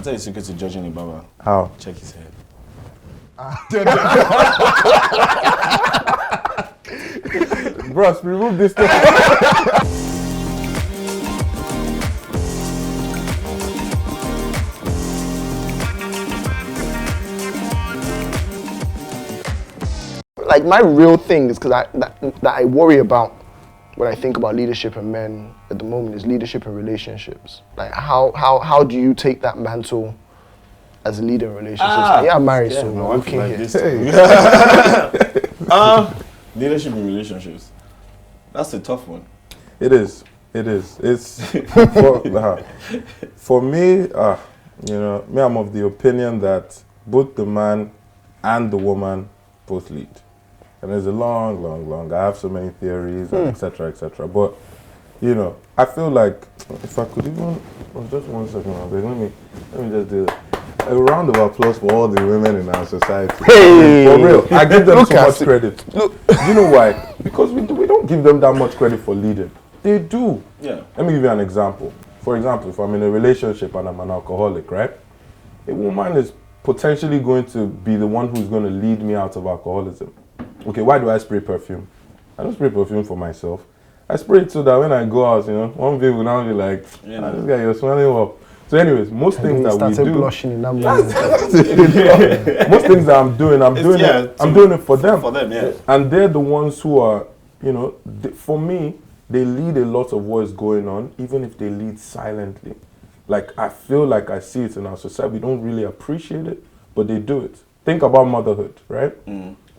I'll tell you a secret to judging a barber. How? Check his head. Bros, remove this thing. Like my real thing is because that I worry about when I think about leadership and men at the moment is leadership and relationships. Like how do you take that mantle as a leader in relationships? I'm married, so we're looking like here. this. Leadership in relationships. That's a tough one. It is. It's for me. Me, I'm of the opinion that both the man and the woman both lead. And there's a long. I have so many theories, and etc. But I feel like if I could even, just 1 second, let me just do it. A round of applause for all the women in our society. Hey! For real, I give them so much it. credit. Look, you know why? Because we don't give them that much credit for leading. They do. Yeah. Let me give you an example. For example, if I'm in a relationship and I'm an alcoholic, right? A woman is potentially going to be the one who's going to lead me out of alcoholism. Okay, why do I spray perfume? I don't spray perfume for myself. I spray it so that when I go out, one day will now be like, this guy, you're smelling well. So anyways, most things that we do, blushing in that moment. most things that I'm doing it for them. For them, yeah. And they're the ones who are, for me, they lead a lot of what is going on, even if they lead silently. Like, I feel like I see it in our society. We don't really appreciate it, but they do it. Think about motherhood, right?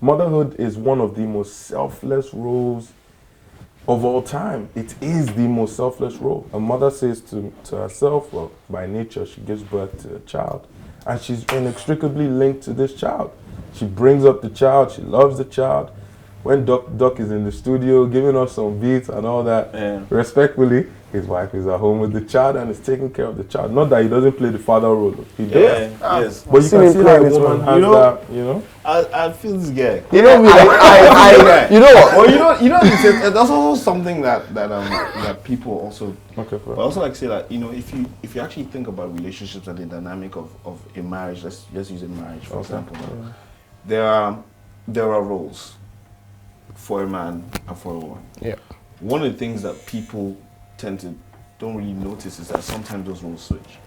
Motherhood is one of the most selfless roles of all time. It is the most selfless role. A mother says to herself, well, by nature, she gives birth to a child. And she's inextricably linked to this child. She brings up the child, she loves the child. When Doc is in the studio giving us some beats and all that, respectfully, his wife is at home with the child and is taking care of the child. Not that he doesn't play the father role. He does. Yes. But you can see how a woman has that, I feel this guy. You know me, you know what? Well, that's also something that people also. Okay. But also like say that if you actually think about relationships and the dynamic of a marriage, let's use a marriage for example. There are roles for a man and for a woman. Yeah. One of the things that people don't really notice is that sometimes those roles switch.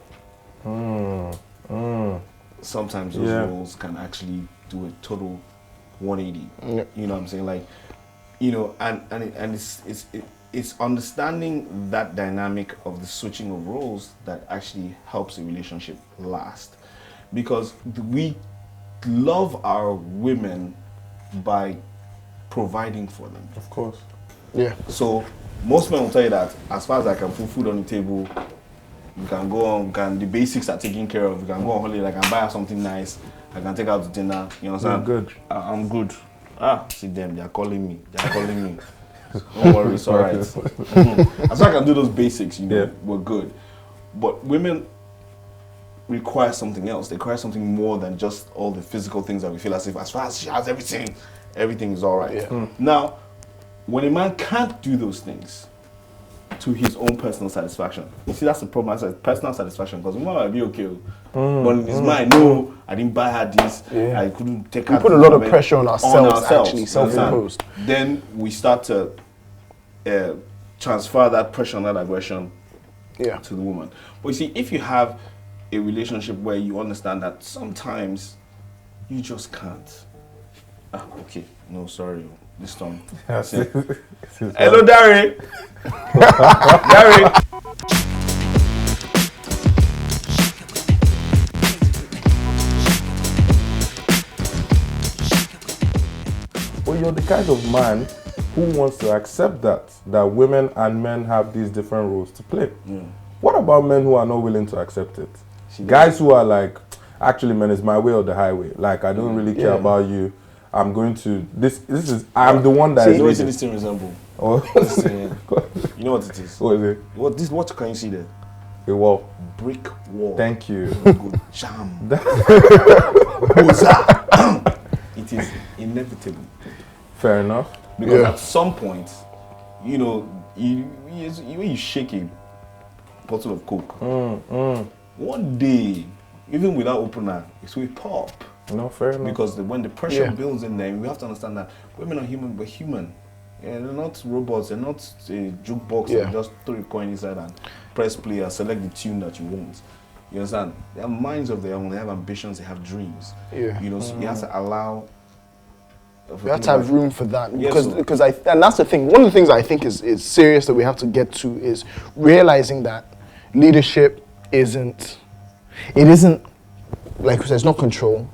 Sometimes those roles can actually do a total 180. You know what I'm saying? Like, and it's understanding that dynamic of the switching of roles that actually helps a relationship last. Because we love our women by providing for them. Of course. Yeah. So most men will tell you that as far as I can put food on the table, you can go on, the basics are taken care of. You can go on holiday, I can buy her something nice, I can take her to dinner, you understand? You're good. I'm good. See them, they're calling me. Don't worry, it's alright. As long as I can do those basics, we're good. But women require something else. They require something more than just all the physical things that we feel as far as she has everything is alright. Yeah. Now, when a man can't do those things to his own personal satisfaction, you see that's the problem. I said personal satisfaction, because woman might be okay, but in his mind, no, I didn't buy her this, I couldn't take her. We put a lot of pressure on ourselves, actually, self-imposed. Then we start to transfer that pressure and that aggression to the woman. But you see, if you have a relationship where you understand that sometimes you just can't. Okay, no, sorry. This time. Hello, Dari. Dari. Well, you're the kind of man who wants to accept that women and men have these different roles to play. What about men who are not willing to accept it? Guys who are like, actually, man, it's my way or the highway. Like, I don't really care about you. I'm going to I'm the one that is. You know what this thing resemble? Oh. You know what it is? What is it? What can you see there? A wall. Brick wall. Thank you. Good jam. It is inevitable. Fair enough. Because at some point, when you shake a bottle of Coke, one day even without opener, it will pop. No, fair enough. Because when the pressure builds in there, we have to understand that women are human, we're human. Yeah, they're not robots, they're not a jukebox that just throw a coin inside and press play and select the tune that you want. You understand? They have minds of their own, they have ambitions, they have dreams. Yeah. You know, so you have to allow. We have to have room for that because and that's the thing. One of the things I think is serious that we have to get to is realizing that leadership isn't like we said, it's not control.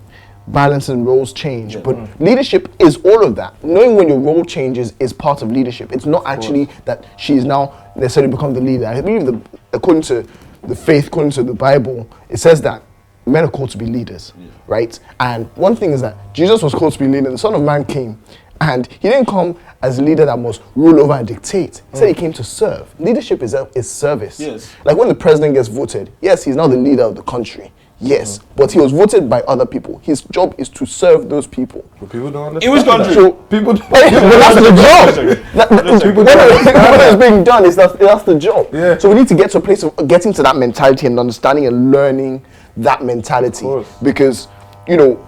Balance and roles change, but leadership is all of that. Knowing when your role changes is part of leadership. It's not actually that she is now necessarily become the leader. I believe according to the faith, according to the Bible, it says that men are called to be leaders, right? And one thing is that Jesus was called to be leader. The Son of Man came, and he didn't come as a leader that must rule over and dictate. He said he came to serve. Leadership is service. Yes. Like when the president gets voted, yes, he's now the leader of the country. Yes, but he was voted by other people. His job is to serve those people. But people don't understand. In which country? So People but that's the job. People What is being done is that's the job. Yeah. So we need to get to a place of getting to that mentality and understanding and learning that mentality. Because, you know,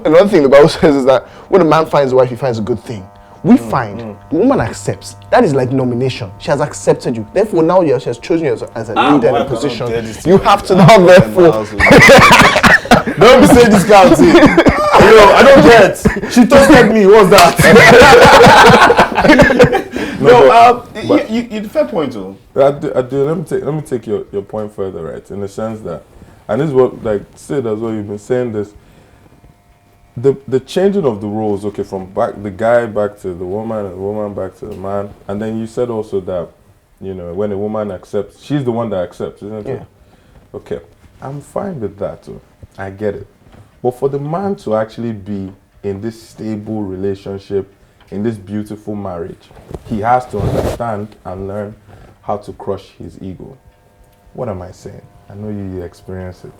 another thing the Bible says is that when a man finds a wife, he finds a good thing. We find the woman accepts. That is like nomination. She has accepted you. Therefore, now she has chosen you as a leader in a position. You have to now, therefore. don't be saying this kind of thing. I don't get. She toasted me. What's that? You fair point though. I do. Let me take your point further, right? In the sense that, and this is what Sid as well. You've been saying this. The changing of the roles, okay, from the guy back to the woman, and the woman back to the man, and then you said also that, when a woman accepts, she's the one that accepts, isn't it? Okay, I'm fine with that too. I get it. But for the man to actually be in this stable relationship, in this beautiful marriage, he has to understand and learn how to crush his ego. What am I saying? I know you experience it.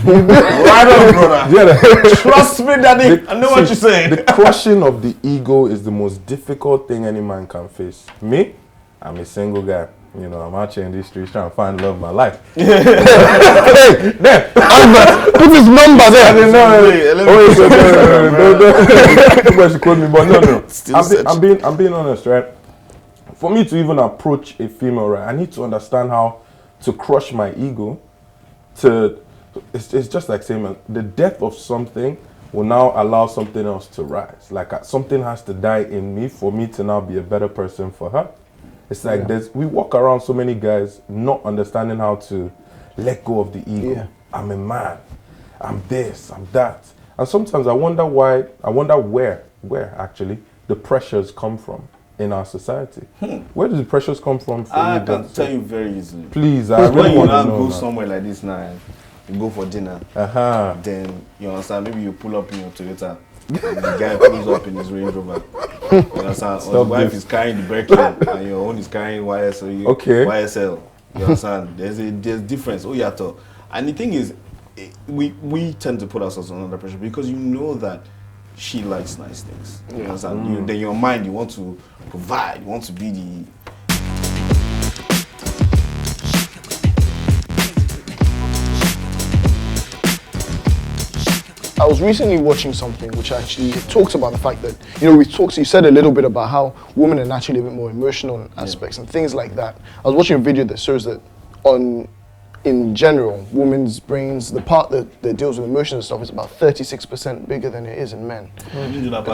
Right on, brother. Yeah, trust me, daddy. I know what you're saying. The crushing of the ego is the most difficult thing any man can face. Me, I'm a single guy. I'm out here in these streets trying to find love of my life. Hey, there. Put his number there. I didn't know. Nobody should quote me, but no. I'm being honest, right? For me to even approach a female, right, I need to understand how to crush my ego. It's just like saying, man, the death of something will now allow something else to rise. Like something has to die in me for me to now be a better person for her. It's like we walk around so many guys not understanding how to let go of the ego. Yeah. I'm a man. I'm this. I'm that. And sometimes I wonder where actually the pressures come from in our society. Where does the pressures come from? I can tell you very easily. Please, I really want to know. When you go somewhere like this now, you go for dinner, then you understand, maybe you pull up in your Toyota, and the guy pulls up in his Range Rover. You understand? Or the wife is carrying the Birkin and your own is carrying YSL. You understand? There's difference. And the thing is, we tend to put ourselves under pressure because you know that she likes nice things. You understand? Then your mind, you want to provide, you want to be the. I was recently watching something which actually talks about the fact that, you said a little bit about how women are naturally a bit more emotional in aspects and things like that. I was watching a video that shows that in general, women's brains, the part that deals with emotions and stuff is about 36% bigger than it is in men.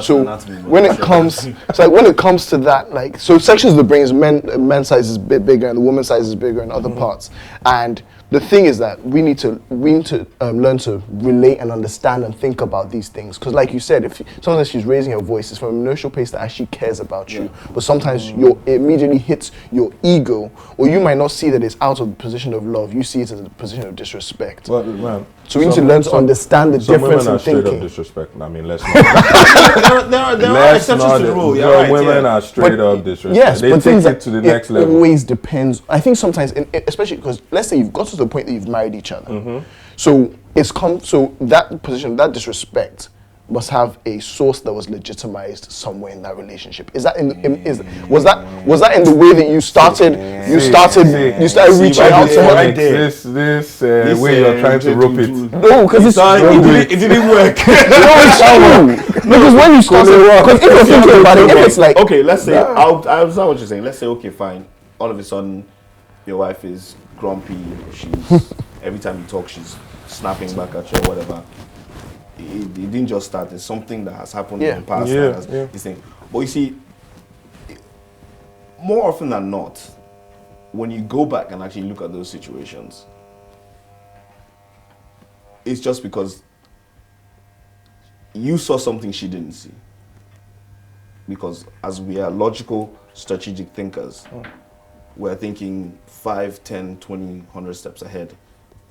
So when it comes to that, so sections of the brains, men's size is a bit bigger and the woman's size is bigger in other parts. And the thing is that we need to learn to relate and understand and think about these things. Because like you said, sometimes she's raising her voice, it's from an emotional place that actually cares about you. But sometimes it immediately hits your ego, or you might not see that it's out of the position of love. You see it as a position of disrespect. Well, man, so we need to learn to understand the difference in thinking. Some women are straight up disrespect. I mean, let's not. there are exceptions to the rule. Women are straight up disrespect. Yes, they but take it to the next level. It always depends. I think sometimes, especially because let's say you've got to the point that you've married each other. So that position, that disrespect, must have a source that was legitimized somewhere in that relationship. Is that was that in the way that you started reaching out to her? Right there. This way you're trying to rope it. No, because it didn't work. No, it's true. Because when you started, because if you're thinking about it, if it's like, okay, let's say I understand what you're saying. Let's say, okay, fine. All of a sudden, your wife is grumpy. She's every time you talk, she's snapping back at you or whatever. It didn't just start. It's something that has happened in the past. This thing. But you see, more often than not, when you go back and actually look at those situations, it's just because you saw something she didn't see. Because as we are logical, strategic thinkers, we're thinking 5, 10, 20, 100 steps ahead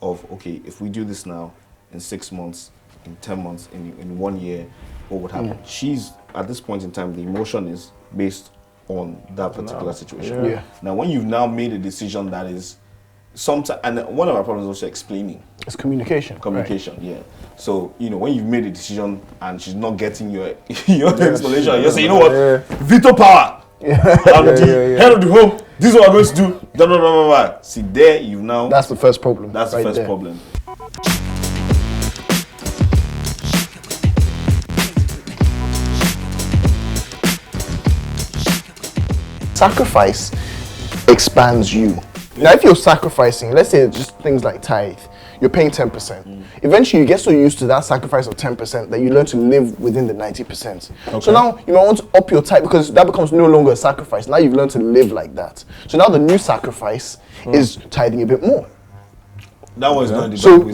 of, okay, if we do this now, in 6 months, in 10 months, in 1 year, what would happen? She's, at this point in time, the emotion is based on that particular situation. Now, when you've now made a decision that is sometimes, and one of our problems is also explaining. It's communication. Communication, yeah. So, when you've made a decision and she's not getting your explanation, you say, you know what, veto power. I'm the head of the home. This is what I'm going to do. Blah, blah, blah, blah, blah. See, there you've now. That's the first problem. That's the first problem. Sacrifice expands you. Now, if you're sacrificing, let's say just things like tithe, you're paying 10%. Eventually, you get so used to that sacrifice of 10% that you learn to live within the 90%. Okay. So now you might want to up your tithe because that becomes no longer a sacrifice. Now you've learned to live like that. So now the new sacrifice is tithing a bit more. That was not the so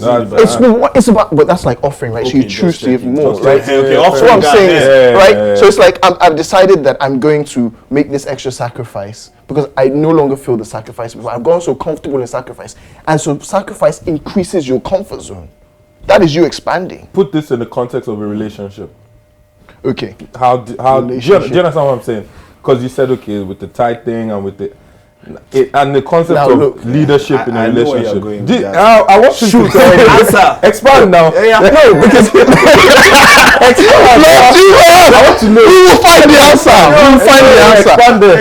it's about, but that's like offering, right? Okay, so you choose to give more, right? Okay, so what I'm saying is, right? So it's like I've decided that I'm going to make this extra sacrifice because I no longer feel the sacrifice because I've gotten so comfortable in sacrifice, and so sacrifice increases your comfort zone. That is you expanding. Put this in the context of a relationship. Okay. How do you understand what I'm saying? Because you said okay with the tithe thing and with the. And the concept of leadership in a relationship. I want to shoot answer. Expand now. No, because I want to know. We will find the answer.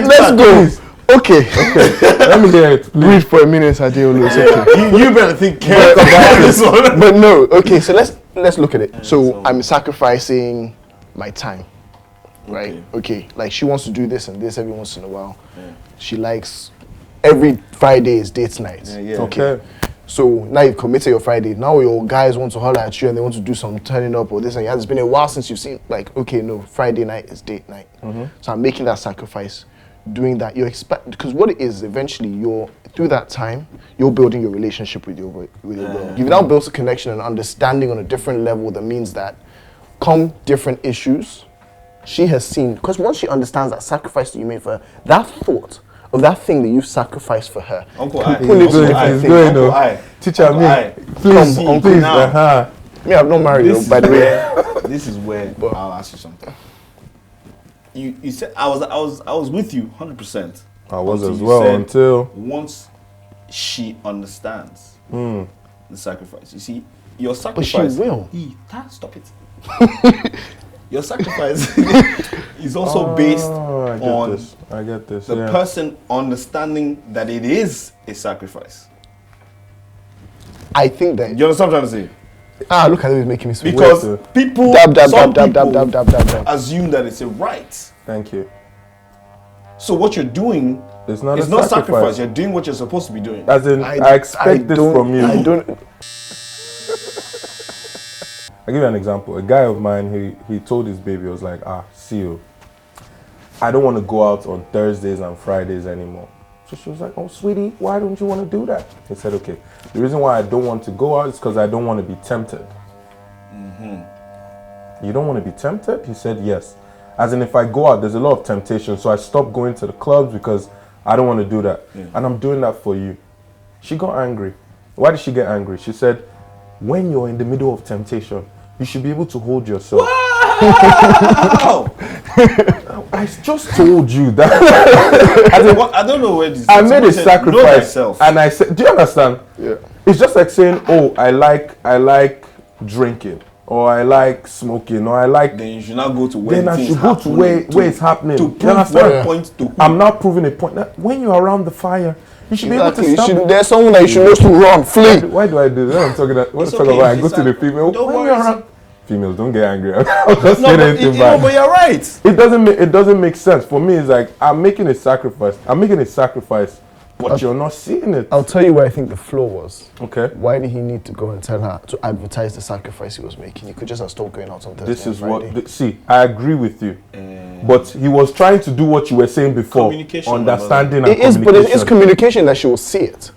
Let's go. Okay. Let me hear it. Breathe for a minute, Adeolu. It's okay. You better think carefully about this one. But no. Okay. So let's look at it. So I'm sacrificing my time. Right? Okay. Like she wants to do this and this every once in a while. She likes every Friday is date night. Okay. So now you've committed your Friday. Now your guys want to holler at you and they want to do some turning up or this and that. It's been a while since you've seen, like, okay, no, Friday night is date night. So I'm making that sacrifice, doing that. You expect, because what it is, eventually through that time, you're building your relationship with your girl. You've now built a connection and understanding on a different level that means that come different issues, she has seen, because once she understands that sacrifice that you made for her, that thought of that thing that you sacrificed for her. Uncle Teacher, please. Me, I've not married you, by the way. This is where I'll ask you something. You said I was with you 100%. I was as well until once she understands the sacrifice. You see, your sacrifice. But she will. Stop it. Your sacrifice is also based on the person understanding that it is a sacrifice. I think that. You understand what I'm trying to say? Look at him, he's making me sweat. Because people assume that it's a right. Thank you. So what you're doing is not sacrifice. You're doing what you're supposed to be doing. As in, I expect this from you. I don't. I'll give you an example. A guy of mine, he told his baby, he was like, see you. I don't want to go out on Thursdays and Fridays anymore. So she was like, oh, sweetie, why don't you want to do that? He said, okay, the reason why I don't want to go out is because I don't want to be tempted. You don't want to be tempted? He said, yes. As in, if I go out, there's a lot of temptation. So I stopped going to the clubs because I don't want to do that. And I'm doing that for you. She got angry. Why did she get angry? She said, when you're in the middle of temptation, you should be able to hold yourself. Wow! I just told you that. I don't know where this is. I made a sacrifice, and I said, do you understand? Yeah. It's just like saying, oh, I like drinking, or I like smoking, or I like. Then you should not go to where Then I things should go to happening where it's happening. to You prove understand? what point to. I'm not proving a point. When you're around the fire, you should Exactly. be able to stop. There's someone that you should know to run, flee. Why do I do that? I'm talking about. What It's I'm talking okay, about? I go it's to the like- female. don't When worry, you're it's- around, females, don't get angry. I'm just No, saying but, anything no, bad. but you're right. It doesn't make sense for me. It's like I'm making a sacrifice. But you're not seeing it. I'll tell you where I think the flaw was. Okay. Why did he need to go and tell her to advertise the sacrifice he was making? He could just have stopped going out on Thursday. This and is Friday. what. See, I agree with you. But he was trying to do what you were saying before. Communication, Understanding and It is, but communication. it is communication that she will see it.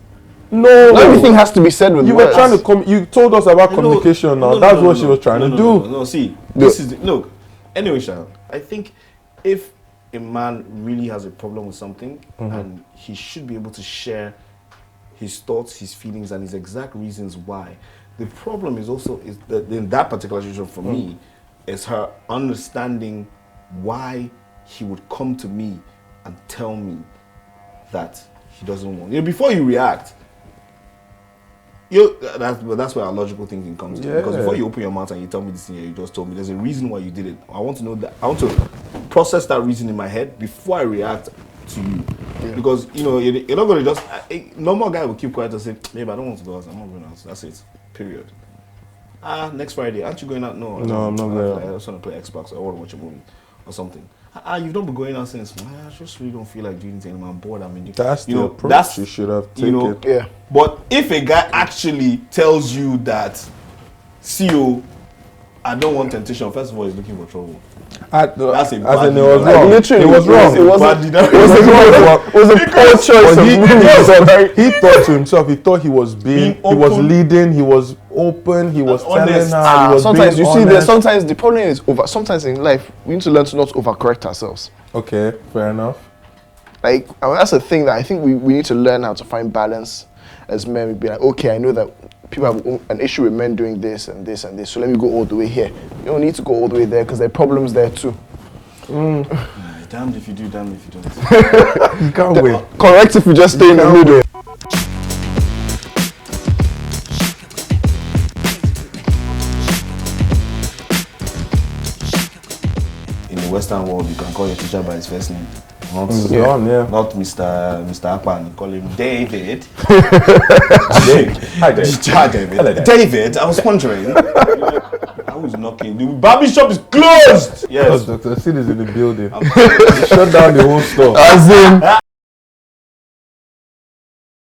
No, Not everything has to be said with You were words. trying to you told us about communication now. That's what she was trying to do. No, see, this is look. Anyway, Sharon, I think if a man really has a problem with something, and he should be able to share his thoughts, his feelings, and his exact reasons why. The problem is also is that in that particular situation for me, is her understanding why he would come to me and tell me that he doesn't want. Before you react, that's where our logical thinking comes in. Because before you open your mouth and you tell me this thing, you just told me there's a reason why you did it. I want to know that. I want to process that reason in my head before I react to you. Because you're not going to just. A normal guy will keep quiet and say, "Babe, I don't want to go out. I'm not going out." That's it. Period. Next Friday, aren't you going out? No, I'm not going out. I just want to play Xbox. I want to watch a movie or something. You've not been going out since. I just really don't feel like doing anything. I'm bored. That's the approach you should have taken. Yeah. But if a guy actually tells you that, CEO, I don't want temptation. First of all, he's looking for trouble. That's a As bad in, it was leader. wrong. Literally, It was wrong. It was a poor choice But of movie. he thought to himself. He thought he was being. He was open. leading. He was open. He was telling honest. her. He was Sometimes being you see, honest. sometimes the problem is sometimes in life we need to learn to not overcorrect ourselves. Okay, fair enough. Like that's a thing that I think we need to learn how to find balance as men. We'd be like, okay, I know that people have an issue with men doing this and this and this, so let me go all the way here. You don't need to go all the way there because there are problems there too. Damned if you do, damned if you don't. You can't wait. Correct if you just stay in the middle. In the Western world, you can call your teacher by his first name. Not, not Mr. Akpan. You call him David. Hi, David. Hi, David. Hello, Dad. David, I was wondering. I was knocking. The barber shop is closed. Yes. Dr. Sid is in the building. Shut down the whole store. As in,